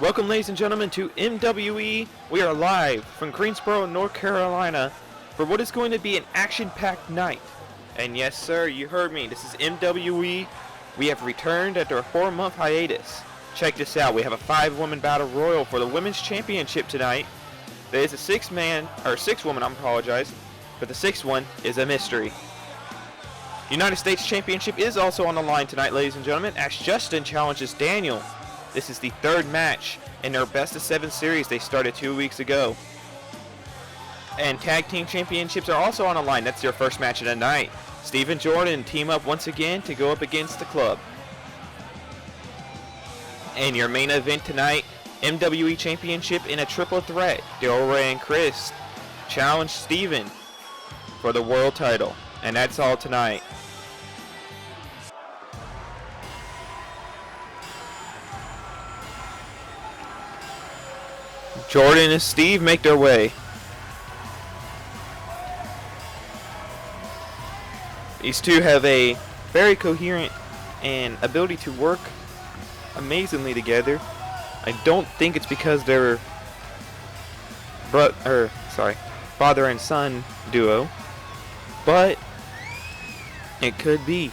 Welcome, ladies and gentlemen, to MWE. We are live from Greensboro, North Carolina, for what is going to be an action-packed night. And yes, sir, you heard me. This is MWE. We have returned after a 4-month hiatus. Check this out. We have a 5-woman battle royal for the women's championship tonight. There is a 6-woman, I apologize, but the 6th one is a mystery. United States Championship is also on the line tonight, ladies and gentlemen, as Justin challenges Daniel. This is the 3rd match in their best-of-7 series they started 2 weeks ago. And Tag Team Championships are also on the line. That's their first match of the night. Steve and Jordan team up once again to go up against the club. And your main event tonight, MWE Championship in a triple threat. Delray and Chris challenge Steven for the world title. And that's all tonight. Jordan and Steve make their way. These two have a very coherent and ability to work amazingly together. I don't think it's because they're father and son duo, but it could be.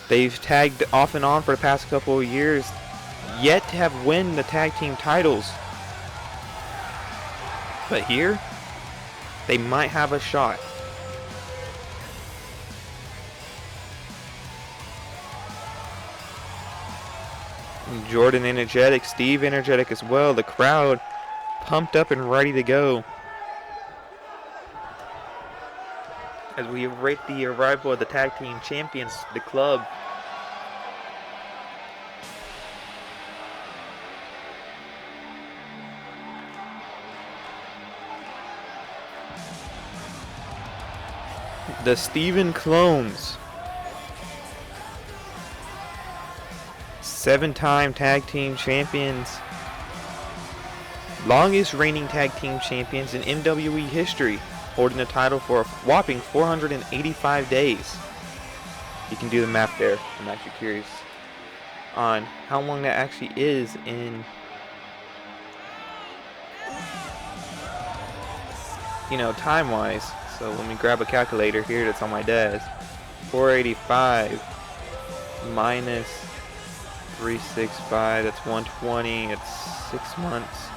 They've tagged off and on for the past couple of years, yet to have won the tag team titles. But here, they might have a shot. Jordan energetic, Steve energetic as well. The crowd pumped up and ready to go as we await the arrival of the tag team champions, the club. The Steven Clones. 7-time tag team champions. Longest reigning tag team champions in MWE history, holding the title for a whopping 485 days. You can do the math there. I'm actually curious on how long that actually is in, time-wise. So let me grab a calculator here that's on my desk. 485 minus 365, that's 120, it's 6 months.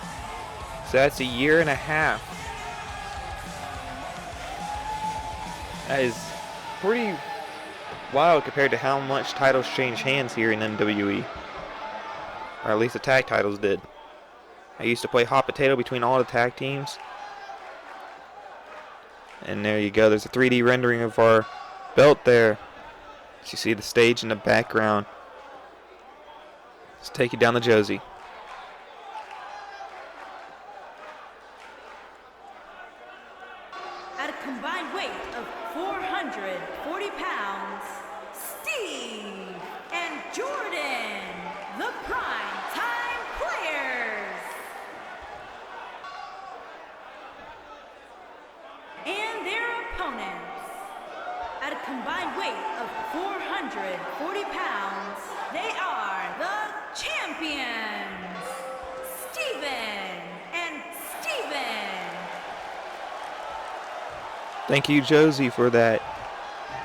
So that's a year and a half. That is pretty wild compared to how much titles change hands here in MWE. Or at least the tag titles did. I used to play hot potato between all the tag teams. And there you go, there's a 3D rendering of our belt there. As you see the stage in the background. Let's take it down to Josie. At a combined weight of 440 pounds, Steve and Jordan, the Prime Time Players. And their opponents, at a combined weight of 440 pounds, they are the champions, Steven and Steven. Thank you, Josie, for that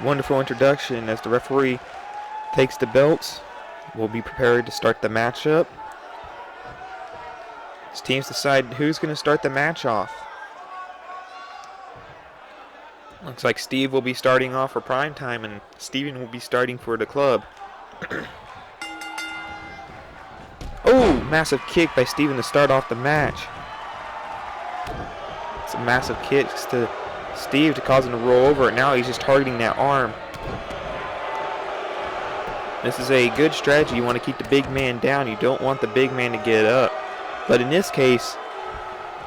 wonderful introduction. As the referee takes the belts, we'll be prepared to start the matchup. As teams decide who's going to start the match off. Looks like Steve will be starting off for Prime Time, and Steven will be starting for the club. Oh, massive kick by Steven to start off the match. Some massive kicks to Steve to cause him to roll over. Now he's just targeting that arm. This is a good strategy. You want to keep the big man down. You don't want the big man to get up. But in this case,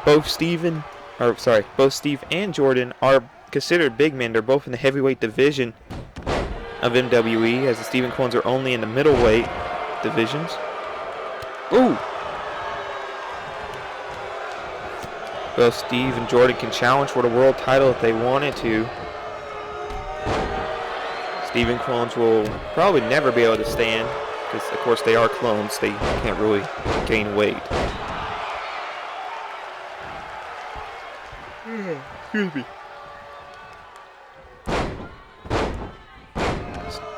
both Steve and Jordan are considered big men. They're both in the heavyweight division of MWE, as the Steven Clones are only in the middleweight divisions. Ooh! Well, Steve and Jordan can challenge for the world title if they wanted to. Steven Clones will probably never be able to stand because of course they are clones. They can't really gain weight. Excuse me.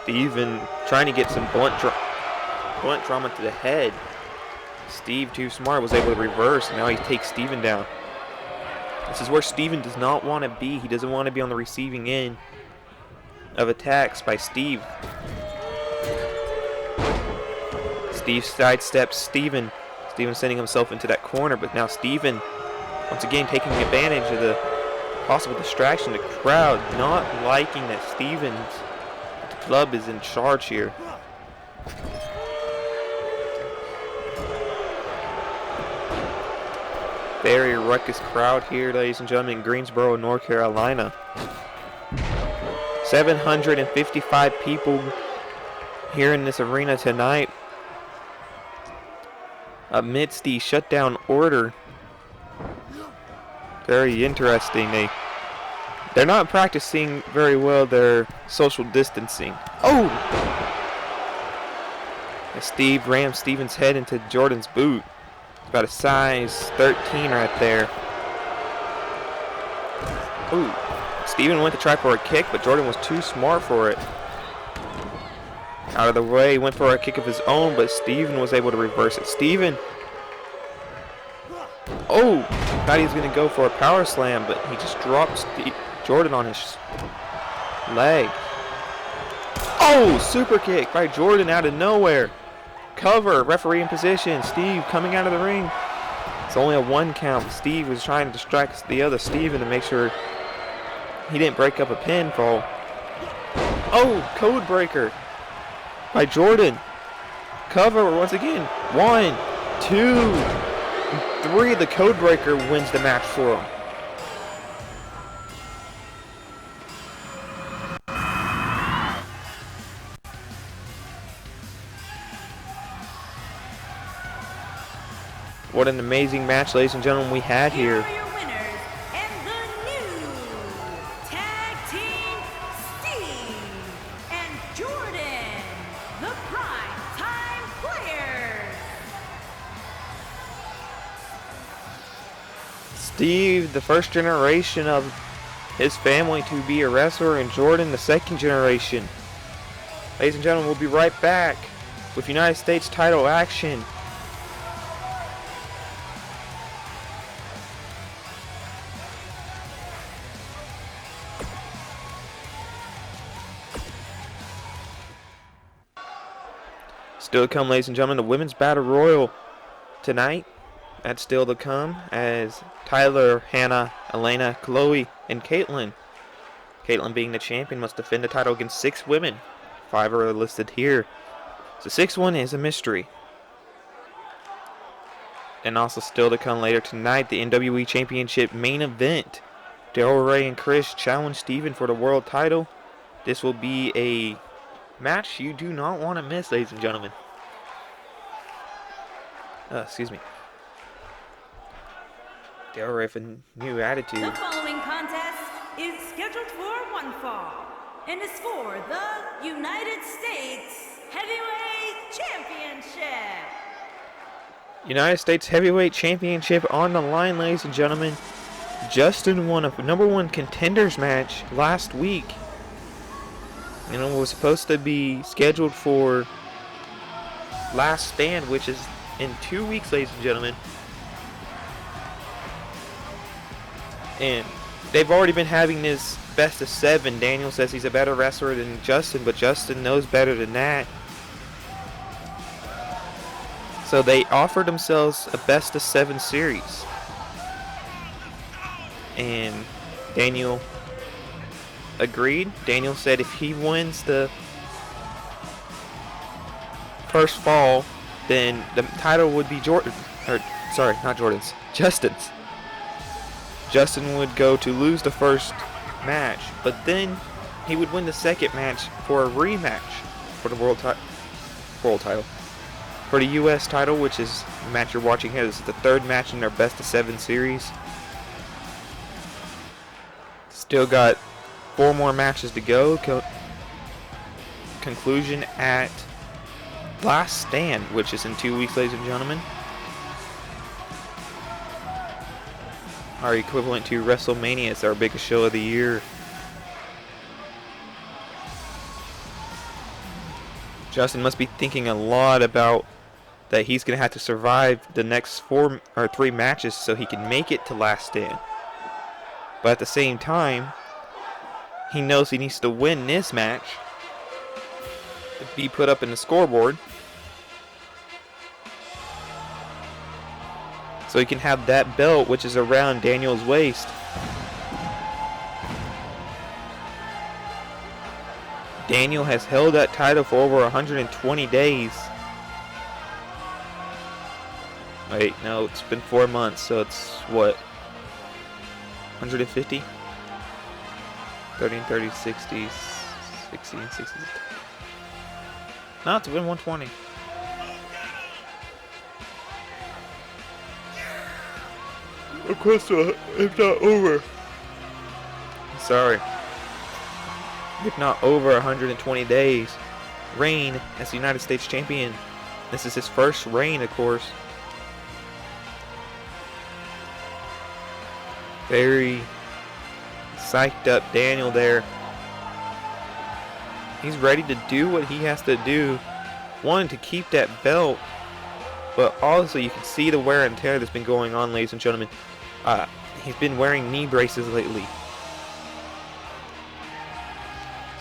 Steven trying to get some blunt trauma to the head. Steve, too smart, was able to reverse, and now he takes Steven down. This is where Steven does not want to be. He doesn't want to be on the receiving end of attacks by Steve. Steve sidesteps Steven. Steven sending himself into that corner, but now Steven once again taking advantage of the possible distraction. The crowd not liking that Steven's club is in charge here. Very ruckus crowd here, ladies and gentlemen, in Greensboro, North Carolina. 755 people here in this arena tonight amidst the shutdown order. Very interesting. They're not practicing very well their social distancing. Oh! As Steve rams Steven's head into Jordan's boot. About a size 13 right there. Ooh. Steven went to try for a kick, but Jordan was too smart for it. Out of the way, went for a kick of his own, but Steven was able to reverse it. Steven. Oh! Thought he was going to go for a power slam, but he just dropped Jordan on his leg. Oh! Super kick by Jordan out of nowhere. Cover, referee in position. Steve coming out of the ring. It's only a 1 count. Steve was trying to distract the other Steven to make sure he didn't break up a pinfall. Oh, code breaker by Jordan. Cover once again. 1, 2, 3. The code breaker wins the match for him. What an amazing match, ladies and gentlemen, we had here. Here are your winners and the new tag team, Steve and Jordan, the prime time players. Steve, the first generation of his family to be a wrestler, and Jordan, the second generation. Ladies and gentlemen, we'll be right back with United States title action. Still to come, ladies and gentlemen, the Women's Battle Royal tonight. That's still to come as Tyler, Hannah, Elena, Chloe, and Caitlin. Caitlin, being the champion, must defend the title against 6 women. 5 are listed here. So 6th one is a mystery. And also still to come later tonight, the NWE Championship main event. Del Rey and Chris challenge Steven for the world title. This will be a match you do not want to miss, ladies and gentlemen. Excuse me. Del Rey with a new attitude. The following contest is scheduled for one fall and is for the United States Heavyweight Championship. United States Heavyweight Championship on the line, ladies and gentlemen. Justin won a #1 contenders match last week. You know, it was supposed to be scheduled for Last Stand, which is in 2 weeks, ladies and gentlemen. And they've already been having this best of 7. Daniel says he's a better wrestler than Justin, but Justin knows better than that. So they offered themselves a best of 7 series. And Daniel agreed. Daniel said if he wins the first fall, then the title would be Jordan. Or, sorry, not Jordan's. Justin's. Justin would go to lose the first match, but then he would win the second match for a rematch for the world title. For the U.S. title, which is the match you're watching here, this is the 3rd match in their best of 7 series. Still got 4 more matches to go. Conclusion at Last Stand, which is in 2 weeks, ladies and gentlemen. Our equivalent to WrestleMania. It's our biggest show of the year. Justin must be thinking a lot about that he's going to have to survive the next 4 or 3 matches so he can make it to Last Stand. But at the same time, he knows he needs to win this match to be put up in the scoreboard, so he can have that belt, which is around Daniel's waist. Daniel has held that title for over 120 days. Wait, no, it's been 4 months, so it's what? 150? 30 and 30, 60, 60 and 60. No, it's been 120. Close to, if not over. Sorry. If not over 120 days. Reign as the United States Champion. This is his first reign, of course. Very psyched up Daniel there. He's ready to do what he has to do. One, to keep that belt. But also you can see the wear and tear that's been going on, ladies and gentlemen. He's been wearing knee braces lately.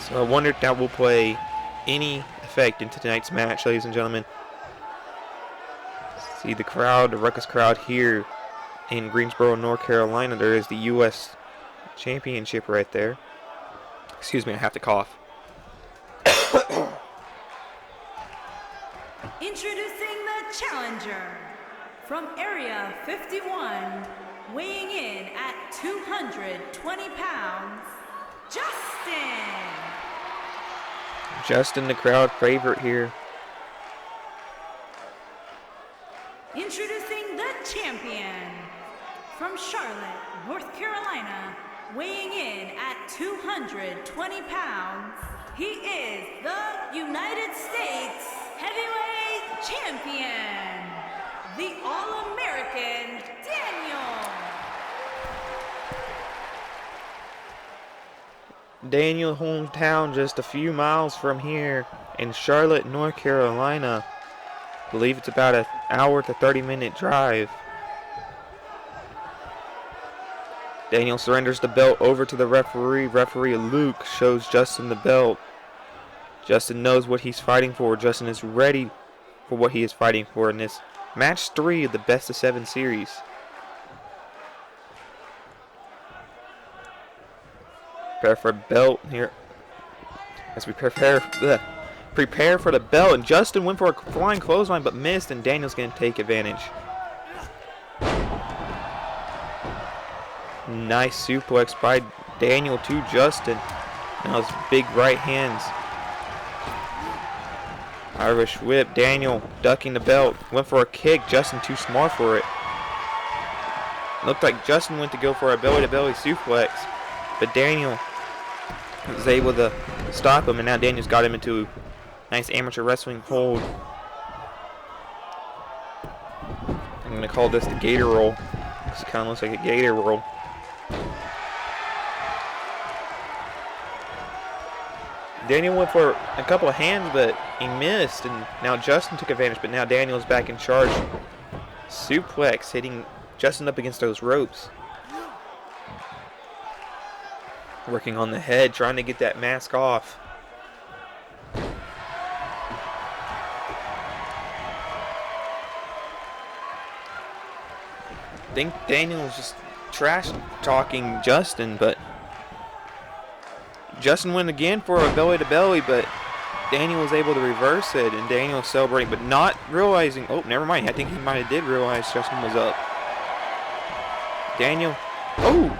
So I wonder if that will play any effect into tonight's match, ladies and gentlemen. See the crowd, the ruckus crowd here in Greensboro, North Carolina. There is the U.S. Championship right there. Excuse me, I have to cough. Introducing the challenger from Area 51, weighing in at 220 pounds, Justin! Justin, the crowd favorite here. Introducing the champion from Charlotte, North Carolina, weighing in at 220 pounds, he is the United States Heavyweight Champion, the All-American Daniel. Daniel hometown just a few miles from here in Charlotte, North Carolina. I believe it's about an hour to 30-minute drive. Daniel surrenders the belt over to the referee. Referee Luke shows Justin the belt. Justin knows what he's fighting for. Justin is ready for what he is fighting for in this match 3 of the best of 7 series. Prepare for a belt here. As we prepare for the belt. And Justin went for a flying clothesline but missed, and Daniel's going to take advantage. Nice suplex by Daniel to Justin. Now his big right hands. Irish whip. Daniel ducking the belt. Went for a kick. Justin too smart for it. Looked like Justin went to go for a belly-to-belly suplex, but Daniel was able to stop him, and now Daniel's got him into a nice amateur wrestling hold. I'm going to call this the gator roll, because it kind of looks like a gator roll. Daniel went for a couple of hands, but he missed, and now Justin took advantage, but now Daniel's back in charge. Suplex, hitting Justin up against those ropes. Working on the head, trying to get that mask off. I think Daniel's just trash talking Justin, but Justin went again for a belly-to-belly, but Daniel was able to reverse it, and Daniel celebrating, but not realizing, oh, never mind, I think he might have did realize Justin was up. Daniel, oh!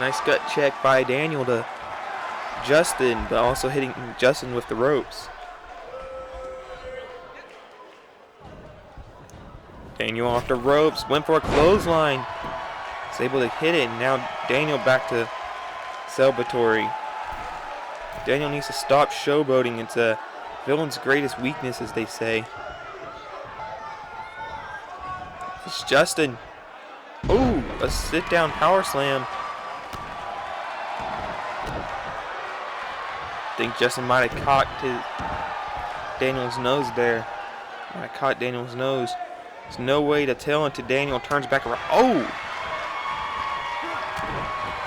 Nice gut check by Daniel to Justin, but also hitting Justin with the ropes. Daniel off the ropes, went for a clothesline. Was able to hit it, and now Daniel back to celebratory. Daniel needs to stop showboating and to Villain's greatest weakness, as they say. It's Justin. Ooh, a sit-down power slam. I think Justin might have caught Daniel's nose there. Might have caught Daniel's nose. There's no way to tell until Daniel turns back around. Oh!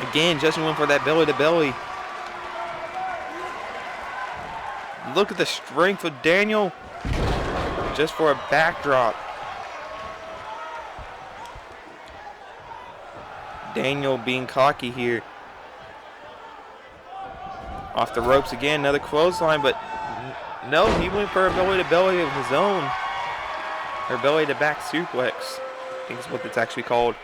Again, Justin went for that belly-to-belly. Look at the strength of Daniel. Just for a backdrop. Daniel being cocky here. Off the ropes again, another clothesline, but no, he went for a belly-to-belly of his own. Or belly-to-back suplex, I think is what it's actually called.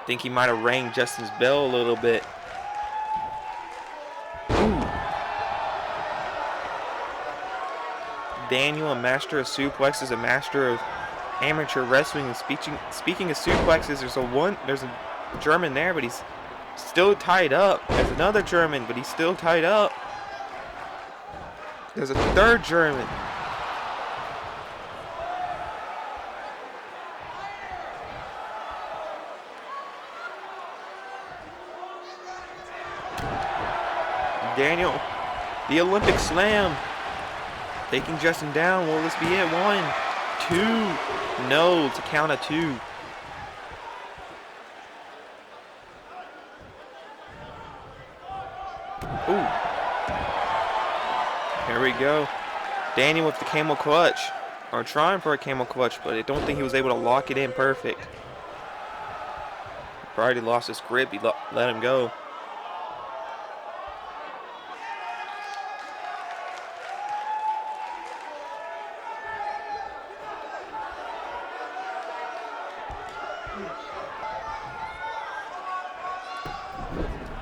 I think he might have rang Justin's bell a little bit. Ooh. Daniel, a master of suplexes, a master of amateur wrestling. And speaking of suplexes, there's a German there, but he's still tied up. There's another German, but he's still tied up. There's a third German. Daniel, the Olympic slam. Taking Justin down. Will this be it? 1, 2. No, it's a count of 2. Ooh. Here we go. Daniel with the camel clutch. Or trying for a camel clutch, but I don't think he was able to lock it in perfect. Probably lost his grip. He let him go.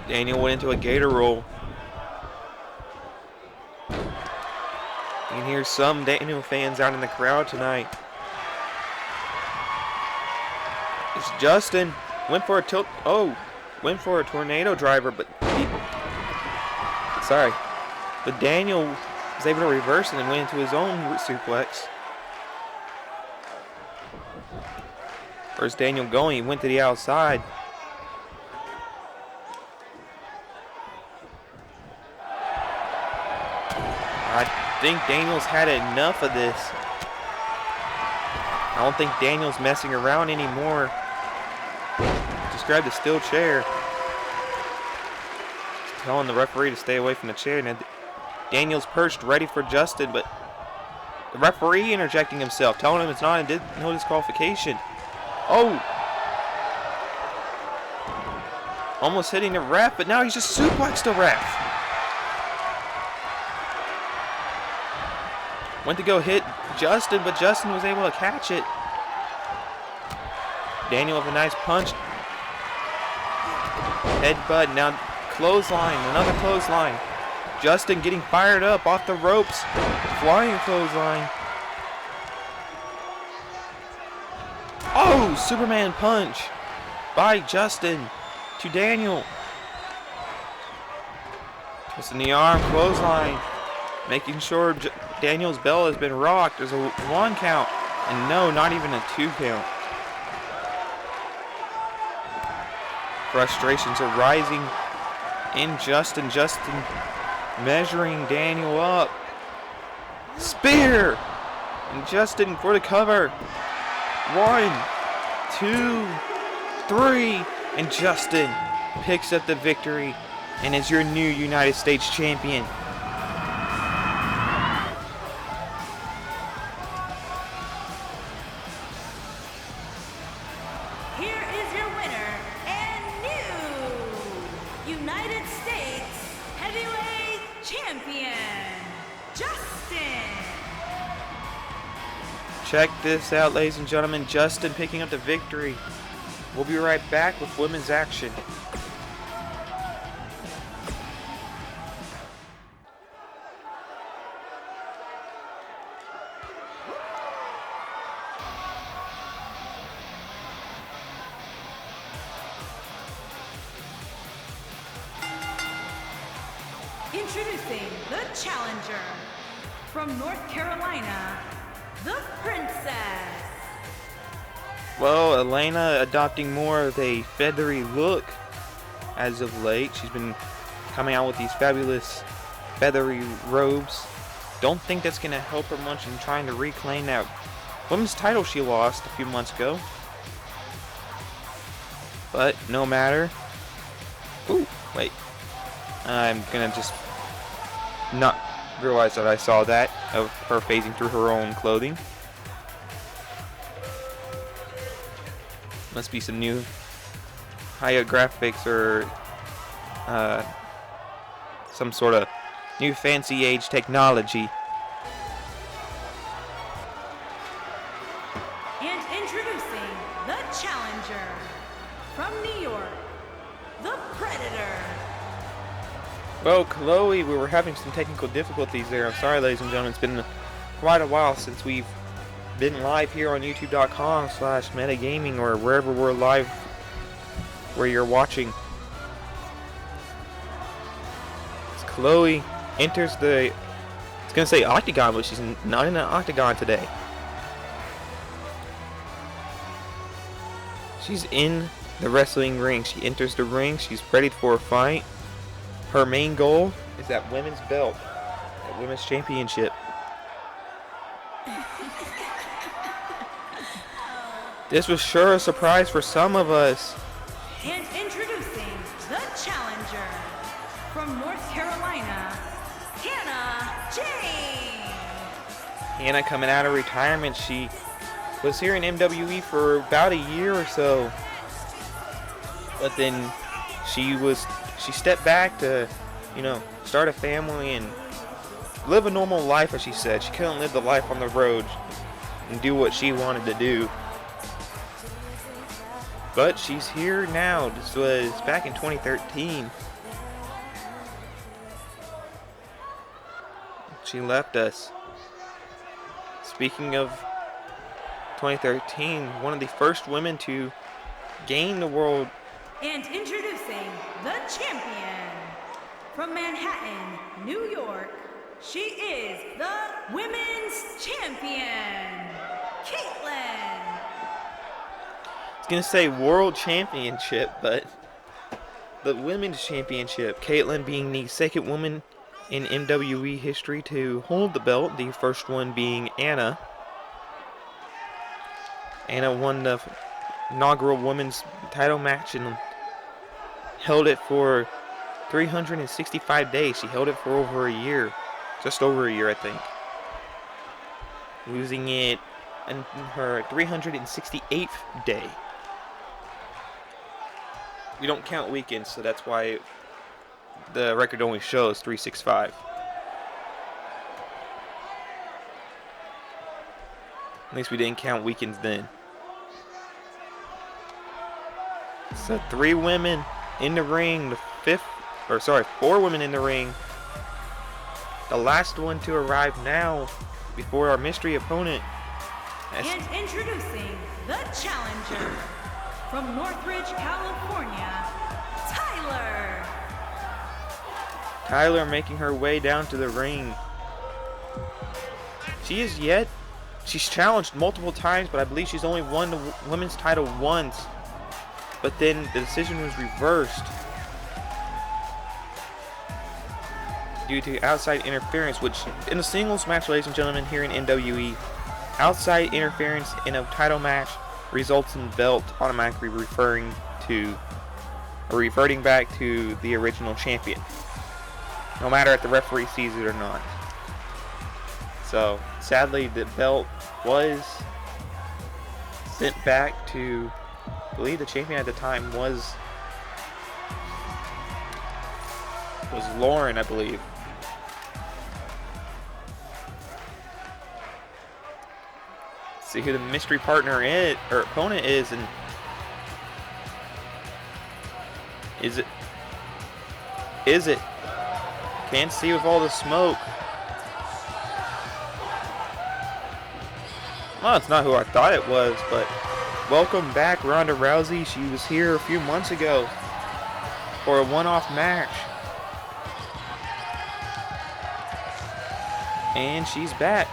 Daniel went into a gator roll. You can hear some Daniel fans out in the crowd tonight. It's Justin. Went for a tilt. Oh, went for a tornado driver, but but Daniel was able to reverse it and went into his own suplex. Where's Daniel going? He went to the outside. I think Daniel's had enough of this. I don't think Daniel's messing around anymore. Just grabbed a steel chair. Just telling the referee to stay away from the chair. Now Daniel's perched ready for Justin, but the referee interjecting himself, telling him it's not no disqualification. Oh! Almost hitting the ref, but now he's just suplexed the ref. Went to go hit Justin, but Justin was able to catch it. Daniel with a nice punch. Headbutt, now clothesline, another clothesline. Justin getting fired up off the ropes. Flying clothesline. Oh, Superman punch by Justin to Daniel. Twisting the arm, clothesline. Making sure Daniel's bell has been rocked. There's a 1 count. And no, not even a 2 count. Frustrations are rising in Justin. Justin measuring Daniel up. Spear! And Justin for the cover. 1, 2, 3. And Justin picks up the victory and is your new United States champion. United States Heavyweight Champion, Justin. Check this out, ladies and gentlemen. Justin picking up the victory. We'll be right back with women's action. introducing the challenger from North Carolina, the Princess. Well, Elena adopting more of a feathery look as of late. She's been coming out with these fabulous feathery robes. Don't think that's going to help her much in trying to reclaim that women's title she lost a few months ago. But no matter. Ooh, wait. I'm going to just not realize that I saw that of her phasing through her own clothing. Must be some new higher graphics or some sort of new fancy age technology. And introducing the challenger from New York, the Predator. Well, Chloe, we were having some technical difficulties there. I'm sorry, ladies and gentlemen. It's been quite a while since we've been live here on youtube.com/metagaming or wherever we're live where you're watching. As Chloe enters the, it's gonna say octagon, but she's not in an octagon today. She's in the wrestling ring. She enters the ring. She's ready for a fight. Her main goal is that women's belt, that women's championship. This was sure a surprise for some of us. And introducing the challenger from North Carolina, Hannah James. Hannah coming out of retirement. She was here in MWE for about a year or so. But then she stepped back to, start a family and live a normal life, as she said. She couldn't live the life on the road and do what she wanted to do. But she's here now. This was back in 2013. She left us. Speaking of 2013, one of the first women to gain the world. And introducing the champion from Manhattan, New York, she is the women's champion, Caitlin. I was going to say world championship, but the women's championship. Caitlin being the second woman in MWE history to hold the belt, the first one being Anna. Anna won the inaugural women's title match and held it for 365 days. She held it for over a year, just over a year, I think. Losing it in her 368th day. We don't count weekends, so that's why the record only shows 365. At least we didn't count weekends then. So 3 women in the ring, 4 women in the ring. The last one to arrive now before our mystery opponent. And introducing the challenger from Northridge, California, Tyler. Tyler making her way down to the ring. She's challenged multiple times, but I believe she's only won the women's title once. But then the decision was reversed due to outside interference, which in a singles match, ladies and gentlemen, here in MWE, outside interference in a title match results in belt automatically reverting back to the original champion, no matter if the referee sees it or not. So sadly, the belt was sent back to, I believe the champion at the time was Lauren, I believe. See who the mystery partner is, or opponent is, and is it? Can't see with all the smoke. Well, it's not who I thought it was, but welcome back, Ronda Rousey. She was here a few months ago for a one-off match. And she's back.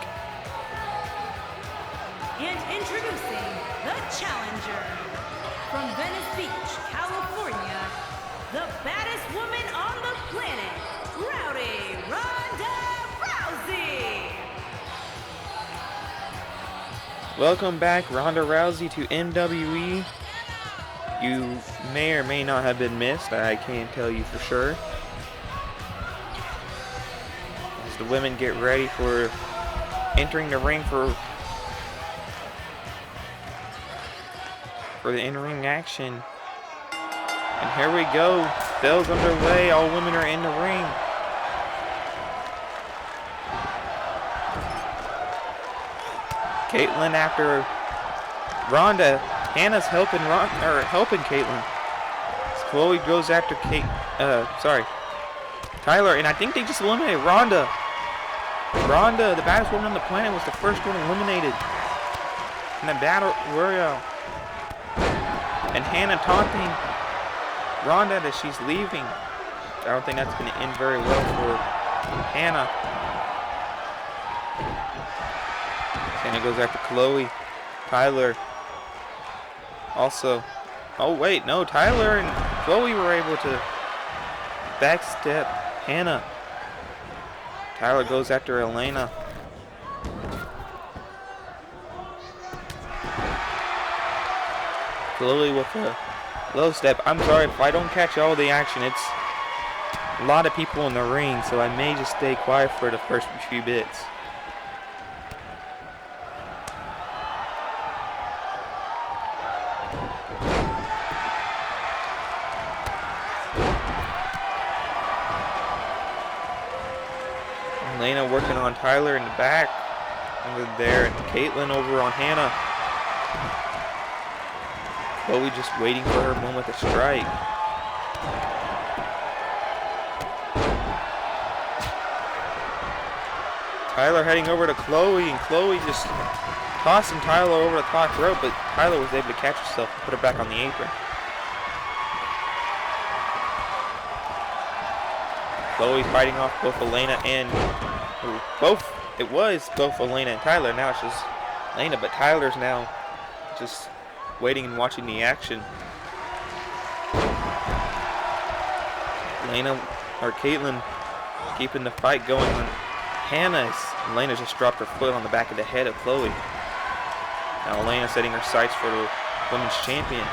And introducing the challenger from Venice Beach, California, the baddest woman on the planet, Rowdy Ronda Rousey. Welcome back, Ronda Rousey, to MWE. You may or may not have been missed. I can't tell you for sure. As the women get ready for entering the ring for the in-ring action. And here we go. Bell's underway. All women are in the ring. Caitlyn after Ronda. Hannah's helping Caitlyn. Chloe goes after Tyler, and I think they just eliminated Ronda. Ronda, the baddest woman on the planet, was the first one eliminated in the Battle Royale. And Hannah taunting Ronda that she's leaving. I don't think that's going to end very well for Hannah. Hannah goes after Chloe. Tyler also. Oh wait, no, Tyler and Chloe were able to backstep Hannah. Tyler goes after Elena. Chloe with a low step. I'm sorry if I don't catch all the action. It's a lot of people in the ring, so I may just stay quiet for the first few bits. Elena working on Tyler in the back over there, and Caitlyn over on Hannah. Chloe just waiting for her moment to strike. Tyler heading over to Chloe, and Chloe just tossing Tyler over the top rope, but Tyler was able to catch herself and put her back on the apron. Chloe fighting off both Elena and it was both Elena and Tyler. Now it's just Elena, but Tyler's now just waiting and watching the action. Caitlyn keeping the fight going on Hannah. Elena just dropped her foot on the back of the head of Chloe. Now Elena setting her sights for the women's champion.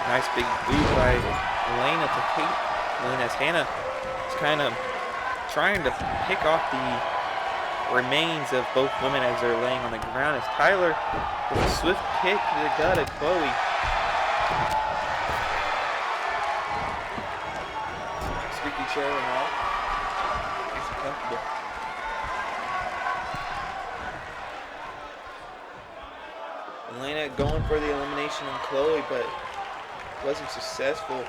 Nice big boot by Elena to Caitlyn as Hannah is kind of trying to pick off the remains of both women as they're laying on the ground. As Tyler with a swift kick to the gut of Chloe. Squeaky chair and all. Nice and comfortable. Elena going for the elimination on Chloe, but wasn't successful.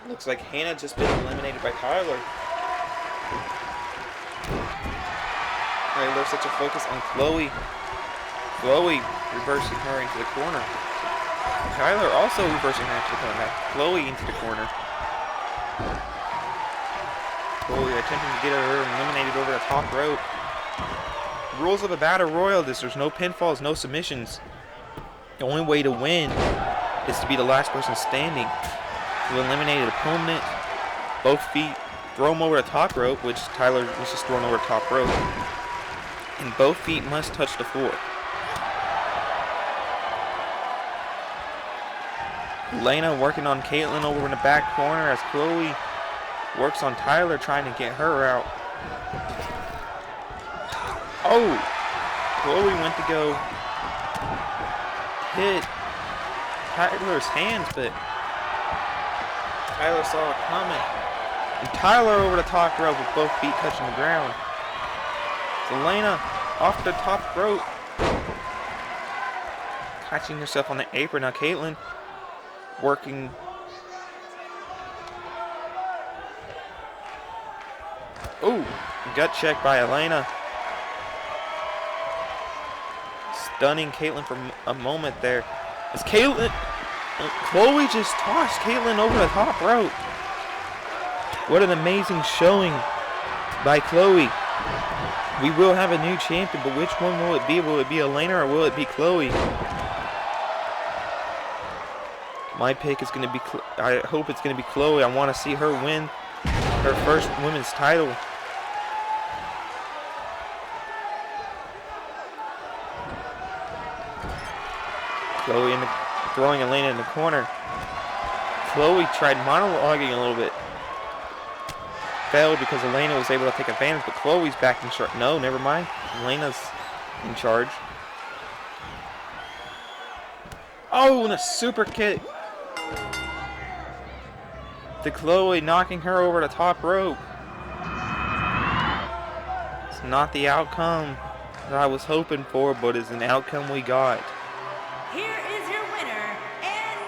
Looks like Hannah just been eliminated by Tyler. Tyler's such a focus on Chloe. Chloe reversing her into the corner. Tyler also reversing her into the corner. Chloe into the corner. Chloe attempting to get her eliminated over the top rope. Rules of a battle royal: there's no pinfalls, no submissions. The only way to win is to be the last person standing. To eliminate an opponent, both feet, throw him over the top rope, which Tyler was just thrown over the top rope, and both feet must touch the floor. Elena working on Caitlyn over in the back corner as Chloe works on Tyler, trying to get her out. Oh! Chloe went to go hit Tyler's hands, but Tyler saw it coming. And Tyler over the top rope with both feet touching the ground. Elena off the top rope, catching herself on the apron. Now Caitlyn working. Oh, gut check by Elena. Stunning Caitlyn for a moment there. As Caitlyn Chloe just tossed Caitlyn over the top rope. What an amazing showing by Chloe. We will have a new champion, but which one will it be? Will it be Elena or will it be Chloe? My pick is going to be, I hope it's going to be Chloe. I want to see her win her first women's title. Chloe throwing Elena in the corner. Chloe tried monologuing a little bit. Failed because Elena was able to take advantage, but Chloe's back in charge. No, never mind. Elena's in charge. Oh, and a super kick to Chloe, knocking her over the top rope. It's not the outcome that I was hoping for, but it's an outcome we got. Here is your winner and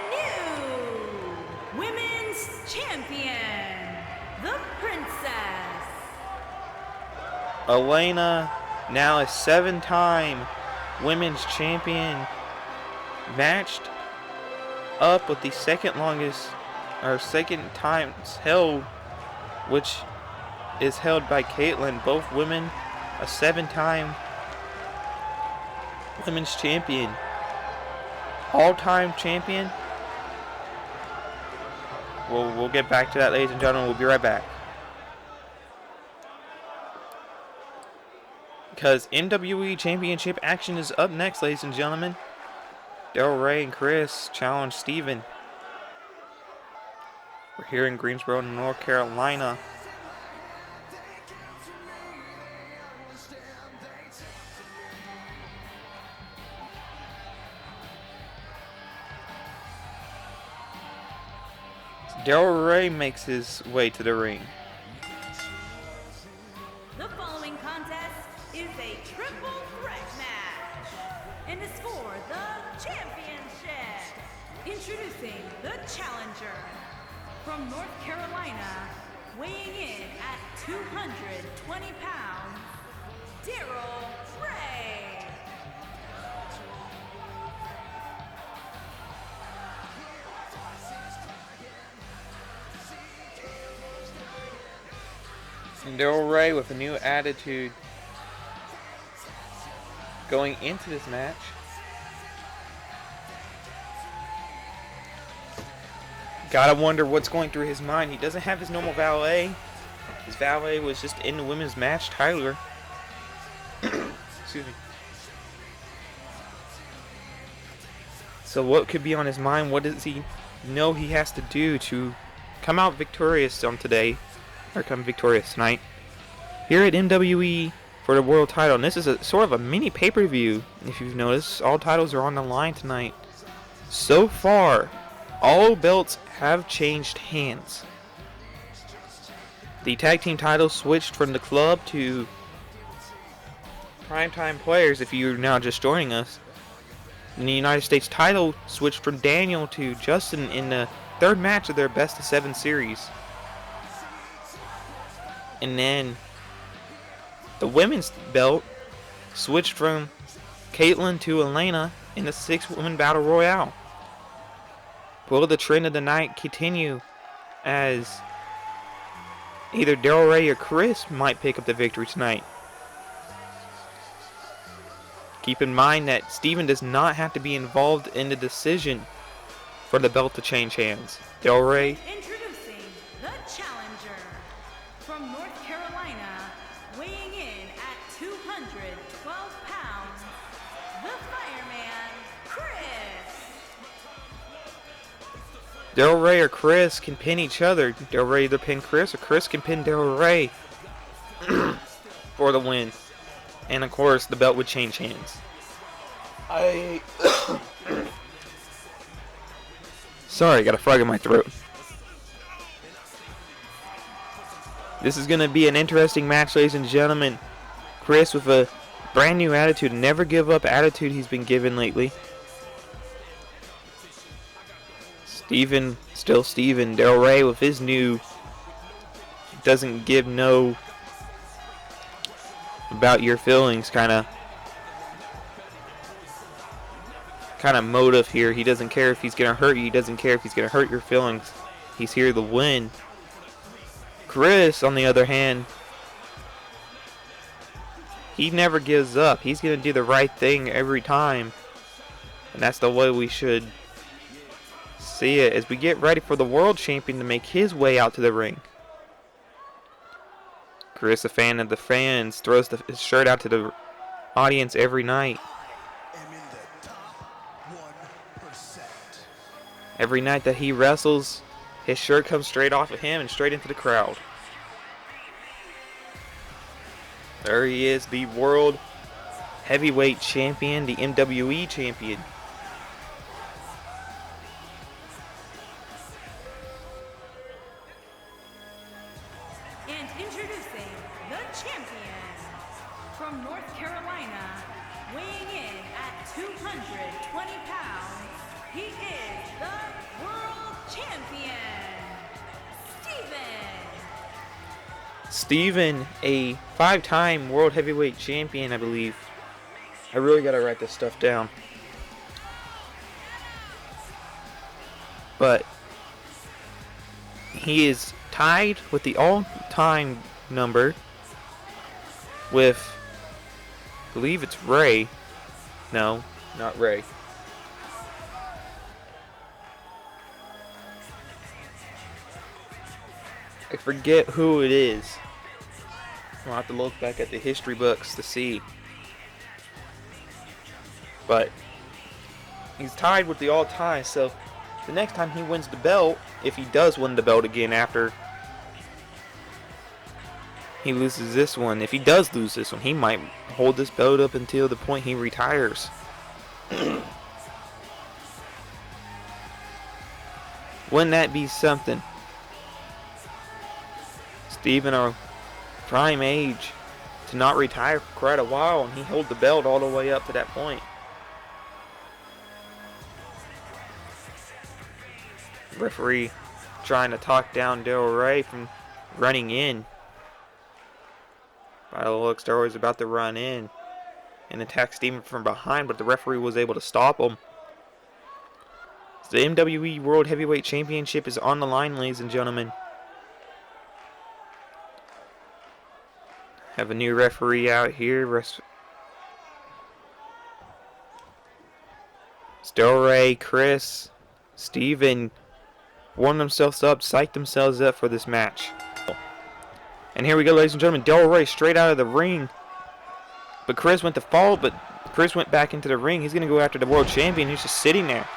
new women's champion, the Princess. Elena, now a 7-time women's champion, matched up with the second times held, which is held by Caitlyn. Both women, a 7-time women's champion. All-time champion. We'll get back to that, ladies and gentlemen. We'll be right back. Because NWE Championship action is up next, ladies and gentlemen. Del Rey and Chris challenge Steven. We're here in Greensboro, North Carolina. Del Rey makes his way to the ring. The following contest is a triple threat match and is for the championship. Introducing the challenger from North Carolina, weighing in at 220 pounds, Daryl Ray. Daryl Ray with a new attitude going into this match. Gotta wonder what's going through his mind. He doesn't have his normal valet. His valet was just in the women's match, Tyler. Excuse me. So what could be on his mind? What does he know he has to do to come out victorious on today? Or come victorious tonight here at MWE for the world title. And this is a sort of a mini pay-per-view. If you've noticed, all titles are on the line tonight. So far, all belts have changed hands. The tag team titles switched from the club to Primetime Players, if you're now just joining us. And the United States title switched from Daniel to Justin in the third match of their best of 7 series. And then the women's belt switched from Caitlyn to Elena in the 6-woman battle royale. Will the trend of the night continue as either Del Rey or Chris might pick up the victory tonight? Keep in mind that Steven does not have to be involved in the decision for the belt to change hands. Del Rey. Introducing the challenger from North Carolina, weighing in at 212 pounds, the fireman, Chris. Del Rey or Chris can pin each other. Del Rey either pin Chris or Chris can pin Del Rey for the win. And of course, the belt would change hands. Sorry, got a frog in my throat. This is going to be an interesting match, ladies and gentlemen. Chris with a brand new attitude, never give up attitude he's been given lately. Steven, still Steven. Del Rey with his new, doesn't give no about your feelings kind of kind of motive here. He doesn't care if he's going to hurt you. He doesn't care if he's going to hurt your feelings. He's here to win. Chris, on the other hand, he never gives up. He's going to do the right thing every time. And that's the way we should see it as we get ready for the world champion to make his way out to the ring. Chris, a fan of the fans, throws his shirt out to the audience every night. Every night that he wrestles, his shirt comes straight off of him and straight into the crowd. There he is, the World Heavyweight Champion, the MWE Champion. And introducing the champion from North Carolina, weighing in at 220 pounds, he is the World Champion, Steven, a 5-time World Heavyweight Champion, I believe. I really gotta write this stuff down. But he is tied with the all-time number with, I believe it's Ray. No, not Ray. I forget who it is. I'll have to look back at the history books to see. But he's tied with the all-time, so the next time he wins the belt, if he does win the belt again after he loses this one, if he does lose this one, he might hold this belt up until the point he retires. Wouldn't that be something? Steven, our prime age, to not retire for quite a while, and he held the belt all the way up to that point. Referee trying to talk down Del Rey from running in. By the looks, Del Rey's about to run in and attack Steven from behind, but the referee was able to stop him. The MWE World Heavyweight Championship is on the line, ladies and gentlemen. Have a new referee out here. Del Rey, Chris, Steven warmed themselves up, psyched themselves up for this match. And here we go, ladies and gentlemen. Del Rey straight out of the ring. But Chris went to fall, but Chris went back into the ring. He's going to go after the world champion. He's just sitting there.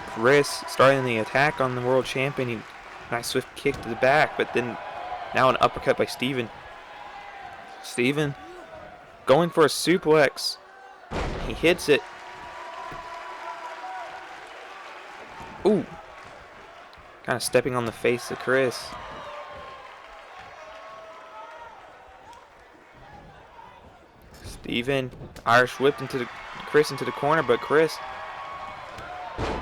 Chris starting the attack on the world champion. Nice swift kick to the back, but then now an uppercut by Steven. Steven going for a suplex. He hits it. Ooh. Kind of stepping on the face of Chris. Steven Irish whipped into Chris into the corner, but Chris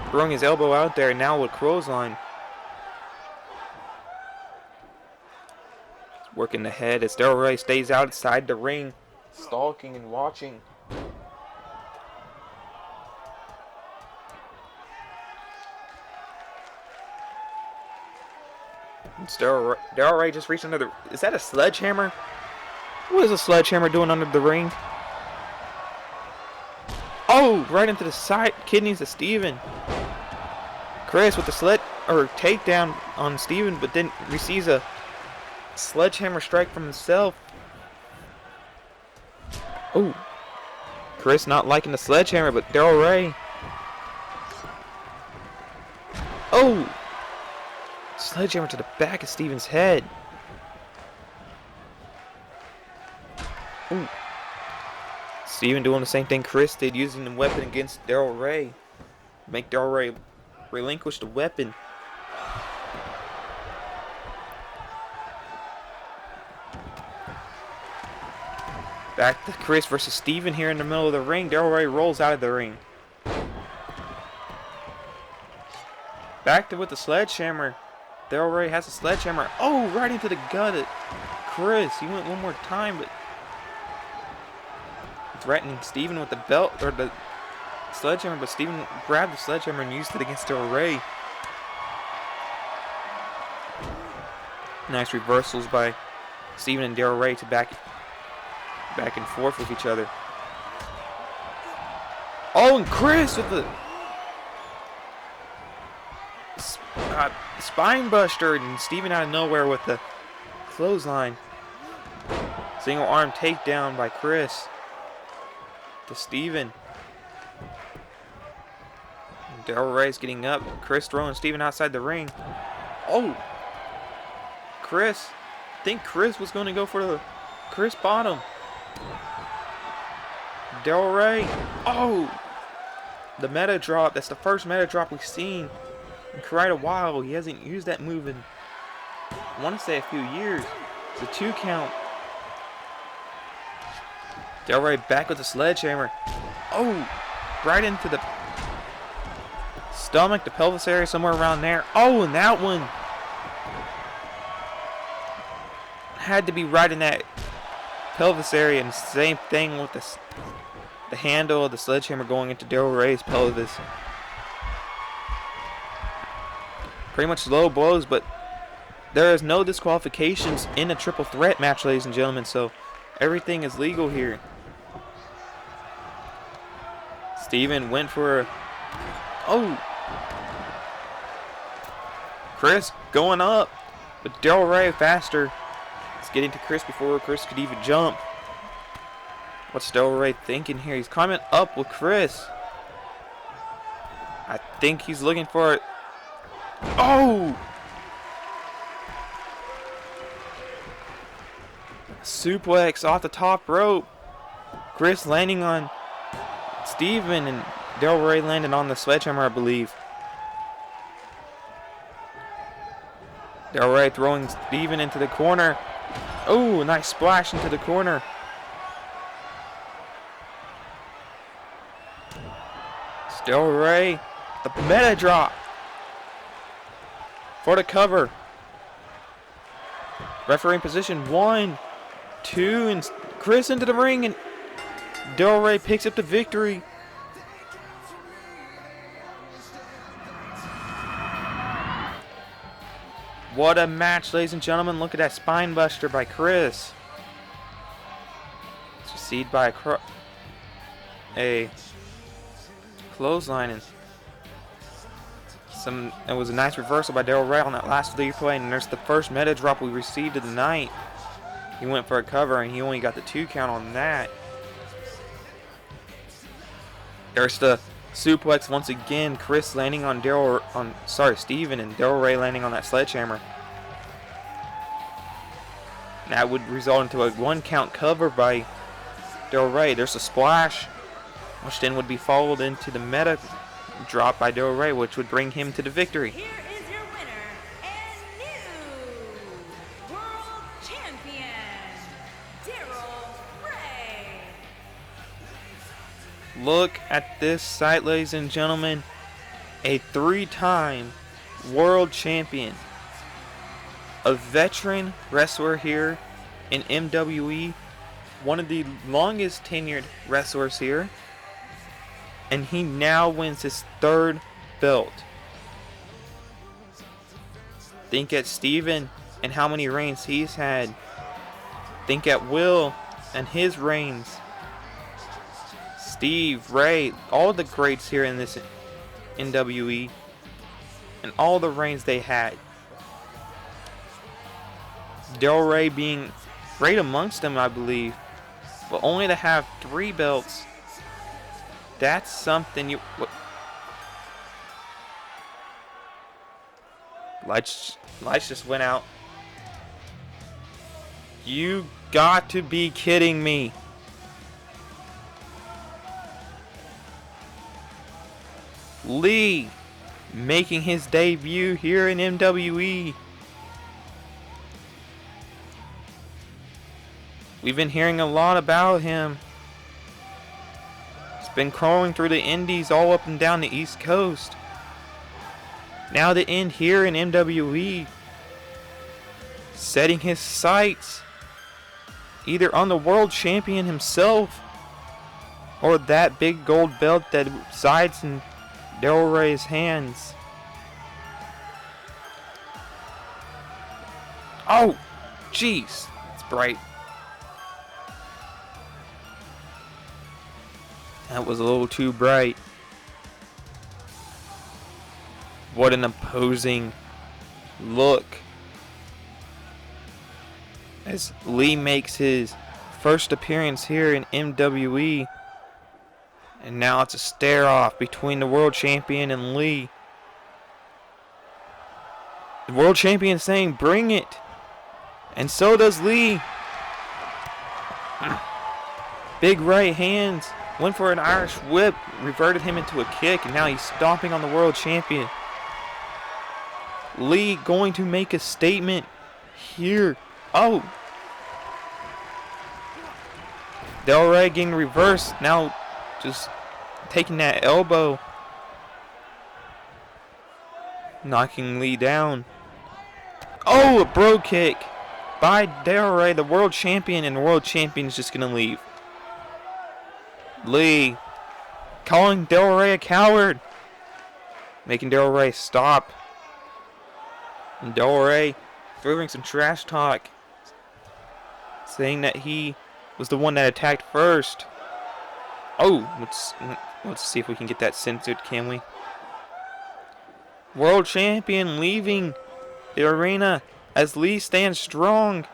throwing his elbow out there now with clothesline. Working the head as Del Rey stays outside the ring, stalking and watching. Del Rey just reached under the... Is that a sledgehammer? What is a sledgehammer doing under the ring? Oh, right into the side kidneys of Steven. Chris with the takedown on Steven, but then receives a sledgehammer strike from himself. Oh, Chris not liking the sledgehammer, but Del Rey. Oh, sledgehammer to the back of Steven's head. Ooh. Steven doing the same thing Chris did, using the weapon against Del Rey. Make Del Rey relinquish the weapon. Back to Chris versus Steven here in the middle of the ring. Del Rey rolls out of the ring. Back to with the sledgehammer. Del Rey has a sledgehammer. Oh, right into the gut of Chris. He went one more time, but threatening Steven with the belt or the sledgehammer, but Steven grabbed the sledgehammer and used it against Del Rey. Nice reversals by Steven and Del Rey to back and forth with each other. Oh, and Chris with the spine buster, and Steven out of nowhere with the clothesline. Single arm takedown by Chris to Steven. Del Rey's getting up. Chris throwing Steven outside the ring. Oh! Chris. I think Chris was going to go for the Chris bottom. Del Rey. Oh! The meta drop. That's the first meta drop we've seen in quite a while. He hasn't used that move in, I want to say, a few years. It's a 2 count. Del Rey back with the sledgehammer. Oh! Right into the stomach, the pelvis area, somewhere around there. Oh, and that one had to be right in that pelvis area, and same thing with the handle of the sledgehammer going into Del Rey's pelvis. Pretty much low blows, but there is no disqualifications in a triple threat match, ladies and gentlemen, so everything is legal here. Steven went for a... Oh! Chris going up, but Del Rey faster. It's getting to Chris before Chris could even jump. What's Del Rey thinking here? He's coming up with Chris. I think he's looking for it. Oh! Suplex off the top rope. Chris landing on Steven, and Del Rey landed on the sledgehammer, I believe. Del Rey throwing Steven into the corner. Oh, nice splash into the corner. It's Del Rey, the meta drop for the cover. Referee in position, 1, 2, and Chris into the ring, and Del Rey picks up the victory. What a match, ladies and gentlemen. Look at that spine buster by Chris. Succeeded by a clothesline, and it was a nice reversal by Del Rey on that last lead play, and there's the first meta drop we received of the night. He went for a cover, and he only got the 2 count on that. There's the suplex once again. Chris landing on Steven, and Del Rey landing on that sledgehammer. And that would result into a 1 count cover by Del Rey. There's a splash, which then would be followed into the meta drop by Del Rey, which would bring him to the victory. Here is your winner and new world champion, Del Rey. Look at this sight, ladies and gentlemen. A 3-time world champion. A veteran wrestler here in MWE. One of the longest tenured wrestlers here. And he now wins his 3rd belt. Think at Steven and how many reigns he's had. Think at Will and his reigns. Steve, Ray, all the greats here in this NWE, and all the reigns they had. Del Rey being great amongst them, I believe, but only to have 3 belts, that's something you... Lights just went out. You got to be kidding me. Lee making his debut here in MWE. We've been hearing a lot about him. He's been crawling through the indies all up and down the East Coast. Now to end here in MWE. Setting his sights either on the world champion himself or that big gold belt that resides in Del Rey's hands. Oh, jeez, it's bright. That was a little too bright. What an imposing look as Lee makes his first appearance here in MWE. And now it's a stare off between the world champion and Lee. The world champion is saying, bring it. And so does Lee. Big right hands. Went for an Irish whip. Reverted him into a kick. And now he's stomping on the world champion. Lee going to make a statement here. Oh. Del Rey getting reversed. Now just taking that elbow. Knocking Lee down. Oh, a bro kick by Del Rey, the world champion, and the world champion is just going to leave. Lee calling Del Rey a coward. Making Del Rey stop. And Del Rey throwing some trash talk. Saying that he was the one that attacked first. Oh, let's see if we can get that censored, can we? World champion leaving the arena as Lee stands strong.